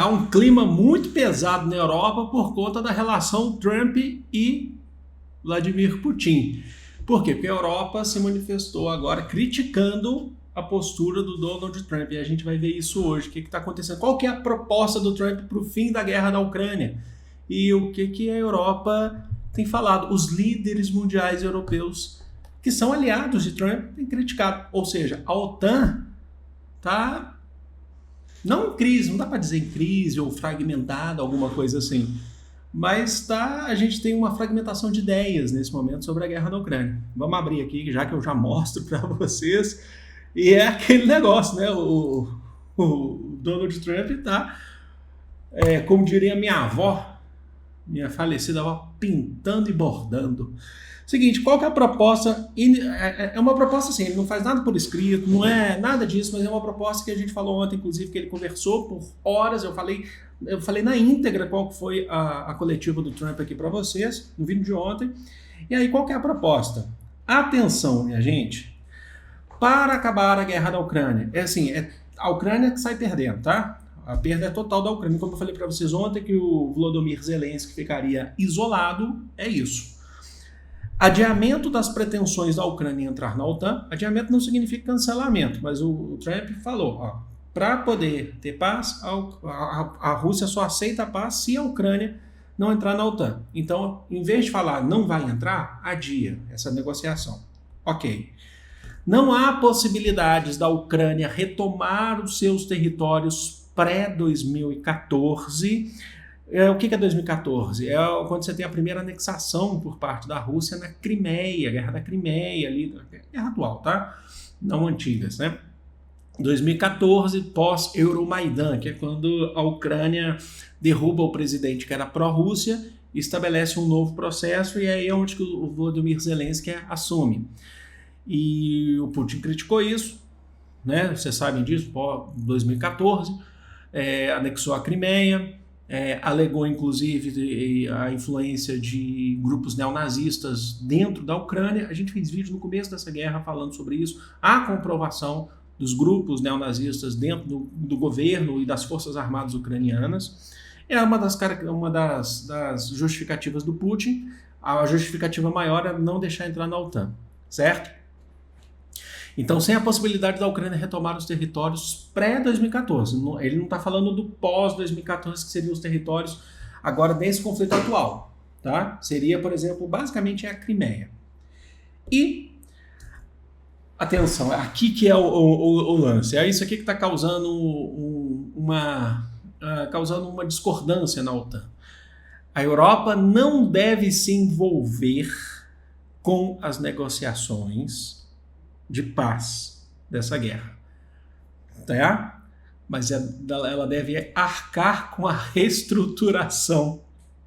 Tá um clima muito pesado na Europa por conta da relação Trump e Vladimir Putin. Por quê? Porque a Europa se manifestou agora criticando a postura do Donald Trump. E a gente vai ver isso hoje. O que está acontecendo? Qual que é a proposta do Trump para o fim da guerra da Ucrânia? E o que a Europa tem falado? Os líderes mundiais europeus, que são aliados de Trump, têm criticado. Ou seja, a OTAN está não em crise, não dá para dizer em crise ou fragmentada, alguma coisa assim. Mas a gente tem uma fragmentação de ideias nesse momento sobre a guerra na Ucrânia. Vamos abrir aqui, já que eu já mostro para vocês. E é aquele negócio, né? O Donald Trump está, como diria minha avó, minha falecida avó, pintando e bordando. Seguinte, qual que é a proposta? É uma proposta assim, ele não faz nada por escrito, não é nada disso, mas é uma proposta que a gente falou ontem, inclusive, que ele conversou por horas. Eu falei na íntegra qual foi a coletiva do Trump aqui para vocês, no vídeo de ontem. E aí, qual que é a proposta? Atenção, minha gente, para acabar a guerra da Ucrânia. A Ucrânia que sai perdendo, tá? A perda é total da Ucrânia. Como eu falei para vocês ontem, que o Volodymyr Zelensky ficaria isolado, é isso. Adiamento das pretensões da Ucrânia em entrar na OTAN. Adiamento não significa cancelamento, mas o Trump falou, para poder ter paz, a Rússia só aceita a paz se a Ucrânia não entrar na OTAN. Então, em vez de falar não vai entrar, adia essa negociação. Ok. Não há possibilidades da Ucrânia retomar os seus territórios pré-2014. O que é 2014? É quando você tem a primeira anexação por parte da Rússia na Crimeia, a Guerra da Crimeia, ali, guerra atual, tá? Não antigas, né? 2014, pós-Euromaidan, que é quando a Ucrânia derruba o presidente que era pró-Rússia e estabelece um novo processo, e aí é onde o Volodymyr Zelensky assume. E o Putin criticou isso, né? Vocês sabem disso, pós-2014, anexou a Crimeia, alegou inclusive a influência de grupos neonazistas dentro da Ucrânia. A gente fez vídeo no começo dessa guerra falando sobre isso. Há comprovação dos grupos neonazistas dentro do governo e das forças armadas ucranianas. É uma das justificativas do Putin. A justificativa maior é não deixar entrar na OTAN, certo? Então, sem a possibilidade da Ucrânia retomar os territórios pré-2014. Ele não está falando do pós-2014, que seriam os territórios agora desse conflito atual. Tá? Seria, por exemplo, basicamente a Crimeia. E, atenção, aqui que é o lance. É isso aqui que está causando uma discordância na OTAN. A Europa não deve se envolver com as negociações de paz dessa guerra, tá? Mas ela deve arcar com a reestruturação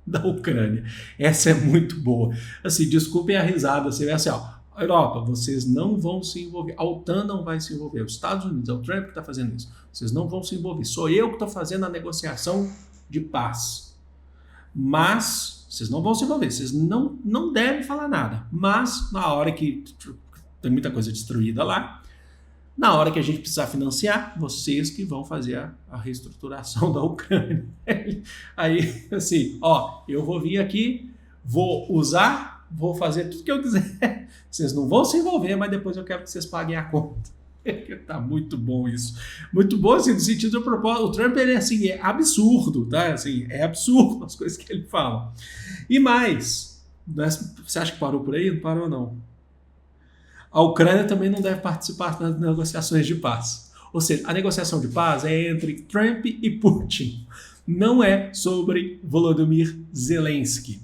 da Ucrânia. Essa é muito boa. Assim, desculpem a risada, você vê assim, Europa, vocês não vão se envolver, a OTAN não vai se envolver, os Estados Unidos, é o Trump que está fazendo isso, vocês não vão se envolver, sou eu que estou fazendo a negociação de paz, mas vocês não vão se envolver, vocês não devem falar nada, mas na hora que tem muita coisa destruída lá, na hora que a gente precisar financiar, vocês que vão fazer a reestruturação da Ucrânia. Aí, assim, eu vou vir aqui, vou vou fazer tudo que eu quiser, vocês não vão se envolver, mas depois eu quero que vocês paguem a conta. Tá muito bom isso. Muito bom, assim, no sentido de propósito. O Trump, ele assim, é absurdo, tá? Assim, é absurdo as coisas que ele fala. E mais, você acha que parou por aí? Não parou, não. A Ucrânia também não deve participar das negociações de paz. Ou seja, a negociação de paz é entre Trump e Putin. Não é sobre Volodymyr Zelensky.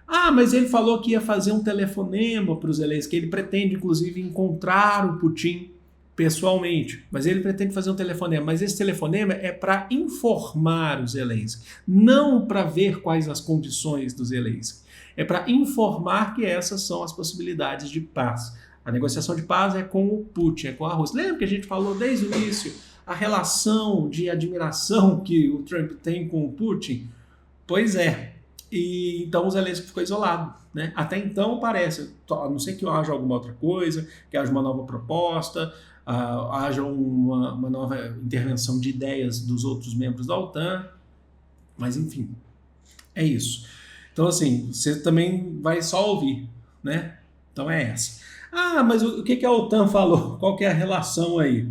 Mas ele falou que ia fazer um telefonema para o Zelensky. Ele pretende, inclusive, encontrar o Putin pessoalmente. Mas ele pretende fazer um telefonema. Mas esse telefonema é para informar o Zelensky. Não para ver quais as condições do Zelensky. É para informar que essas são as possibilidades de paz. A negociação de paz é com o Putin, é com a Rússia. Lembra que a gente falou desde o início a relação de admiração que o Trump tem com o Putin? Pois é. E então o Zelensky ficou isolado, né? Até então parece, a não ser que haja alguma outra coisa, que haja uma nova proposta, haja uma nova intervenção de ideias dos outros membros da OTAN, Mas enfim, é isso. Então assim, você também vai só ouvir, né? Então é essa. Ah, mas o que a OTAN falou? Qual que é a relação aí?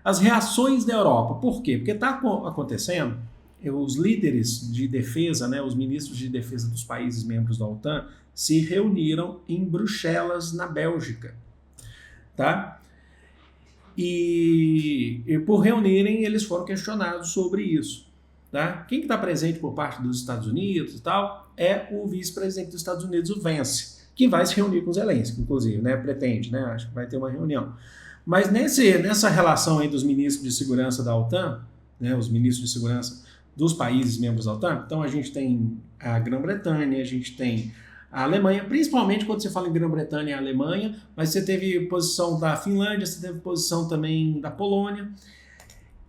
As reações da Europa. Por quê? Porque está acontecendo, os líderes de defesa, né, os ministros de defesa dos países membros da OTAN, se reuniram em Bruxelas, na Bélgica. Tá? E por reunirem, eles foram questionados sobre isso. Tá? Quem está presente por parte dos Estados Unidos e tal é o vice-presidente dos Estados Unidos, o Vance, que vai se reunir com o Zelensky, inclusive, né? Pretende, né? Acho que vai ter uma reunião. Mas nessa relação aí dos ministros de segurança da OTAN, né, os ministros de segurança dos países membros da OTAN, então a gente tem a Grã-Bretanha, a gente tem a Alemanha, principalmente quando você fala em Grã-Bretanha e Alemanha, mas você teve posição da Finlândia, você teve posição também da Polônia.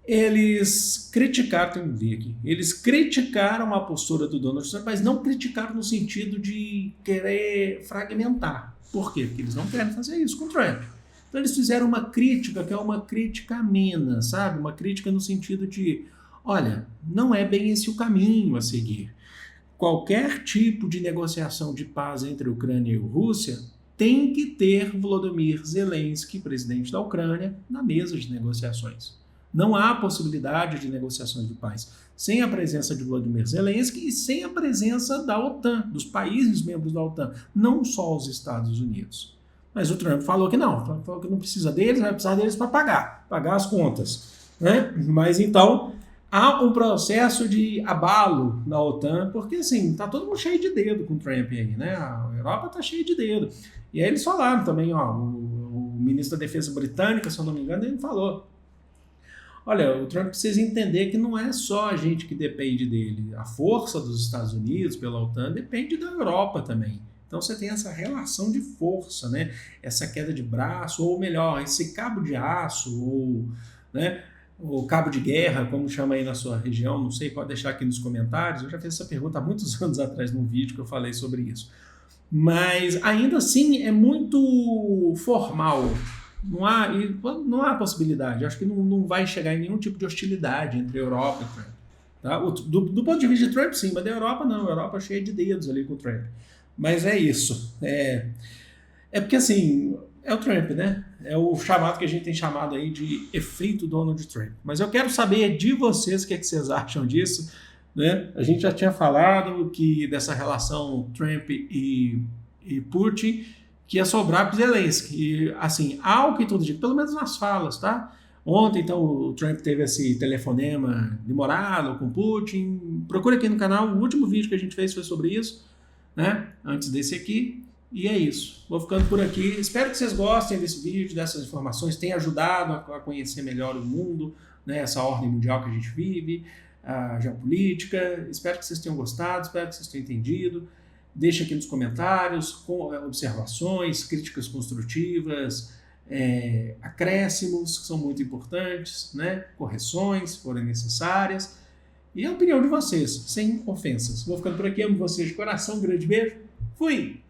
Eles criticaram, tem que ver aqui, eles criticaram a postura do Donald Trump, mas não criticaram no sentido de querer fragmentar. Por quê? Porque eles não querem fazer isso com o Trump. Então eles fizeram uma crítica que é uma crítica amena, sabe? Uma crítica no sentido de, olha, não é bem esse o caminho a seguir. Qualquer tipo de negociação de paz entre Ucrânia e Rússia tem que ter Volodymyr Zelensky, presidente da Ucrânia, na mesa de negociações. Não há possibilidade de negociações de paz sem a presença de Volodymyr Zelensky e sem a presença da OTAN, dos países membros da OTAN, não só os Estados Unidos. Mas o Trump falou que não, falou que não precisa deles, vai precisar deles para pagar as contas. Né? Mas então há um processo de abalo na OTAN, porque assim, está todo mundo cheio de dedo com o Trump aí, né? A Europa está cheia de dedo. E aí eles falaram também, ó, o ministro da Defesa britânico, se eu não me engano, ele falou: olha, o Trump precisa entender que não é só a gente que depende dele. A força dos Estados Unidos pela OTAN depende da Europa também. Então você tem essa relação de força, né? Essa queda de braço, ou melhor, esse cabo de aço, ou, né, o cabo de guerra, como chama aí na sua região, não sei, pode deixar aqui nos comentários. Eu já fiz essa pergunta há muitos anos atrás num vídeo que eu falei sobre isso. Mas ainda assim é muito formal. Não há possibilidade. Acho que não vai chegar em nenhum tipo de hostilidade entre a Europa e o Trump. Tá? Do ponto de vista de Trump, sim, mas da Europa não. A Europa é cheia de dedos ali com o Trump. Mas é isso. É porque assim, é o Trump, né? É o chamado que a gente tem chamado aí de efeito Donald Trump. Mas eu quero saber de vocês o que vocês acham disso. Né? A gente já tinha falado que dessa relação Trump e Putin, que ia sobrar para o Zelensky. E, assim, ao que tudo indica, pelo menos nas falas, tá? Ontem, então, o Trump teve esse telefonema demorado com Putin. Procure aqui no canal, o último vídeo que a gente fez foi sobre isso, né? Antes desse aqui. E é isso. Vou ficando por aqui. Espero que vocês gostem desse vídeo, dessas informações, tenha ajudado a conhecer melhor o mundo, né? Essa ordem mundial que a gente vive, a geopolítica. Espero que vocês tenham gostado, espero que vocês tenham entendido. Deixe aqui nos comentários com observações, críticas construtivas, acréscimos, que são muito importantes, né? Correções, se forem necessárias, e a opinião de vocês, sem ofensas. Vou ficando por aqui, amo vocês de coração, um grande beijo, fui!